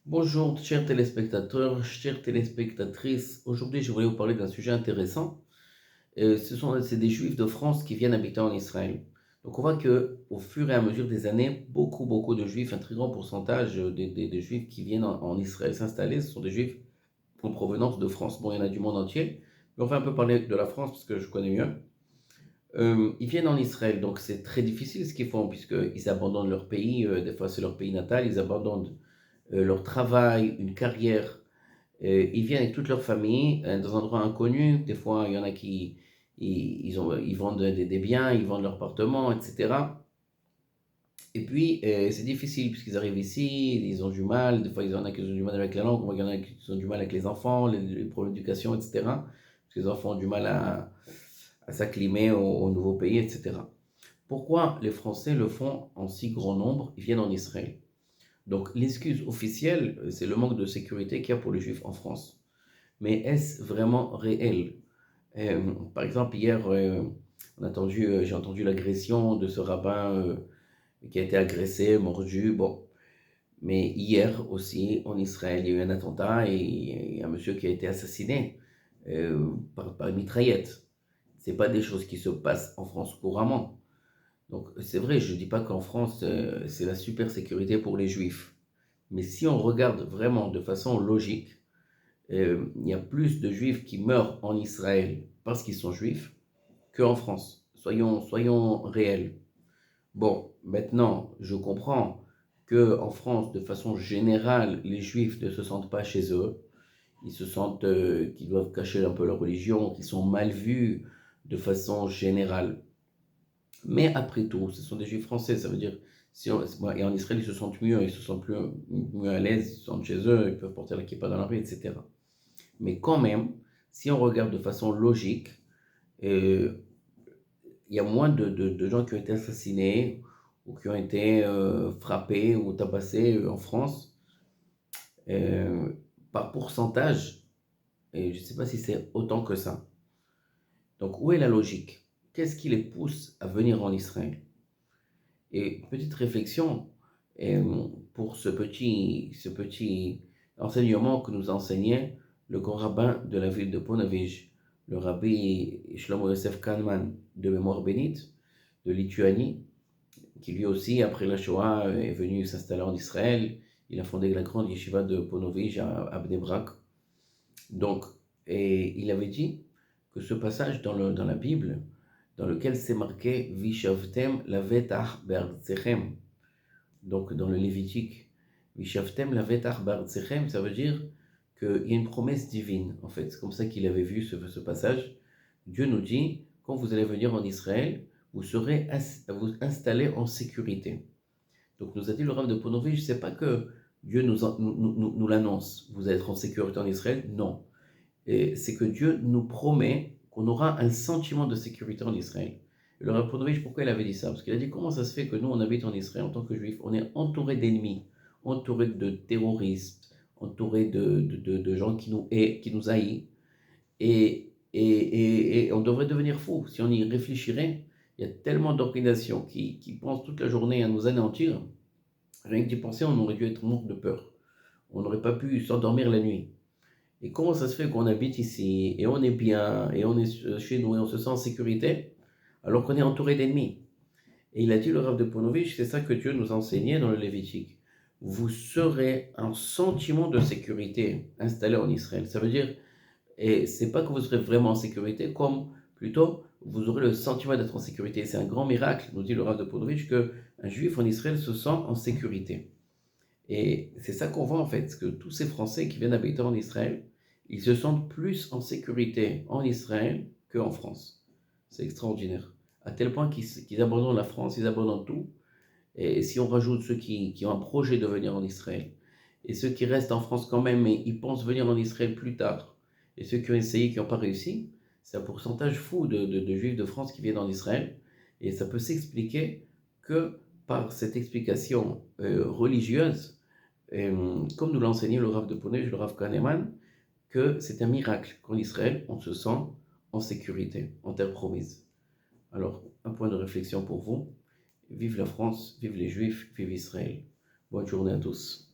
Bonjour, chers téléspectateurs, chères téléspectatrices. Aujourd'hui, je voulais vous parler d'un sujet intéressant. C'est des Juifs de France qui viennent habiter en Israël. Donc, on voit que, au fur et à mesure des années, beaucoup de Juifs, un très grand pourcentage des Juifs qui viennent en Israël s'installer, ce sont des Juifs en provenance de France. Bon, il y en a du monde entier, mais on va un peu parler de la France parce que je connais mieux. Ils viennent en Israël, donc c'est très difficile ce qu'ils font puisqu'ils abandonnent leur pays. Des fois, c'est leur pays natal, ils abandonnent leur travail, une carrière. Ils viennent avec toute leur famille dans un endroit inconnu. Des fois, il y en a qui ils vendent des biens, ils vendent leur appartement, etc. Et puis, c'est difficile puisqu'ils arrivent ici, ils ont du mal. Des fois, il y en a qui ont du mal avec la langue, il y en a qui ont du mal avec les enfants, les problèmes d'éducation, etc. Parce que les enfants ont du mal à s'acclimer au nouveau pays, etc. Pourquoi les Français le font en si grand nombre? Ils viennent en Israël. Donc l'excuse officielle, c'est le manque de sécurité qu'il y a pour les Juifs en France. Mais est-ce vraiment réel? Par exemple, hier, j'ai entendu l'agression de ce rabbin qui a été agressé, mordu. Bon, mais hier aussi, en Israël, il y a eu un attentat et il y a un monsieur qui a été assassiné par une mitraillette. Ce pas des choses qui se passent en France couramment. Donc c'est vrai, je ne dis pas qu'en France, c'est la super sécurité pour les Juifs. Mais si on regarde vraiment de façon logique, il y a plus de Juifs qui meurent en Israël parce qu'ils sont Juifs qu'en France. Soyons réels. Bon, maintenant, je comprends que en France, de façon générale, les Juifs ne se sentent pas chez eux. Ils se sentent qu'ils doivent cacher un peu leur religion, qu'ils sont mal vus de façon générale. Mais après tout, ce sont des Juifs français, ça veut dire, et en Israël, ils se sentent mieux, ils se sentent mieux à l'aise, ils se sentent chez eux, ils peuvent porter la kippa dans la rue, etc. Mais quand même, si on regarde de façon logique, il y a moins de gens qui ont été assassinés ou qui ont été frappés ou tabassés en France euh, par pourcentage, et je ne sais pas si c'est autant que ça. Donc où est la logique? Qu'est-ce qui les pousse à venir en Israël? Et petite réflexion pour ce petit enseignement que nous enseignait le grand rabbin de la ville de Ponevezh, le rabbi Shlomo Yosef Kahneman de mémoire bénite de Lituanie, qui lui aussi, après la Shoah, est venu s'installer en Israël. Il a fondé la grande yeshiva de Ponevezh à Bnei Brak. Donc, et il avait dit que ce passage dans la Bible, dans lequel c'est marqué Vishavtem lavetach be'artechem, donc dans le Lévitique, Vishavtem lavetach be'artechem, ça veut dire qu'il y a une promesse divine, en fait. C'est comme ça qu'il avait vu ce passage. Dieu nous dit, quand vous allez venir en Israël, vous serez vous installés en sécurité. Donc nous a dit le Rav de Ponevezh, c'est pas que Dieu nous l'annonce, vous allez être en sécurité en Israël, non. Et c'est que Dieu nous promet qu'on aura un sentiment de sécurité en Israël. Et le Rav Ponevezh, pourquoi il avait dit ça? Parce qu'il a dit comment ça se fait que nous, on habite en Israël en tant que juifs, on est entouré d'ennemis, entouré de terroristes, entouré de gens qui nous haïssent, et on devrait devenir fou. Si on y réfléchirait, il y a tellement d'organisations qui pensent toute la journée à nous anéantir. Rien que d'y penser, on aurait dû être mort de peur. On n'aurait pas pu s'endormir la nuit. Et comment ça se fait qu'on habite ici, et on est bien, et on est chez nous, et on se sent en sécurité, alors qu'on est entouré d'ennemis? Et il a dit, le Rav de Ponevezh, c'est ça que Dieu nous enseignait dans le Lévitique. Vous serez un sentiment de sécurité installé en Israël. Ça veut dire, et c'est pas que vous serez vraiment en sécurité, comme plutôt vous aurez le sentiment d'être en sécurité. C'est un grand miracle, nous dit le Rav de Ponevezh, qu'un juif en Israël se sent en sécurité. Et c'est ça qu'on voit en fait, que tous ces Français qui viennent habiter en Israël, ils se sentent plus en sécurité en Israël qu'en France. C'est extraordinaire. À tel point qu'ils abandonnent la France, ils abandonnent tout. Et si on rajoute ceux qui ont un projet de venir en Israël, et ceux qui restent en France quand même, mais ils pensent venir en Israël plus tard, et ceux qui ont essayé, qui n'ont pas réussi, c'est un pourcentage fou de Juifs de France qui viennent en Israël. Et ça peut s'expliquer que par cette explication religieuse, comme nous l'a enseigné le Rav de Ponevezh, le Rav Kahneman, que c'est un miracle qu'en Israël, on se sent en sécurité, en terre promise. Alors, un point de réflexion pour vous. Vive la France, vive les Juifs, vive Israël. Bonne journée à tous.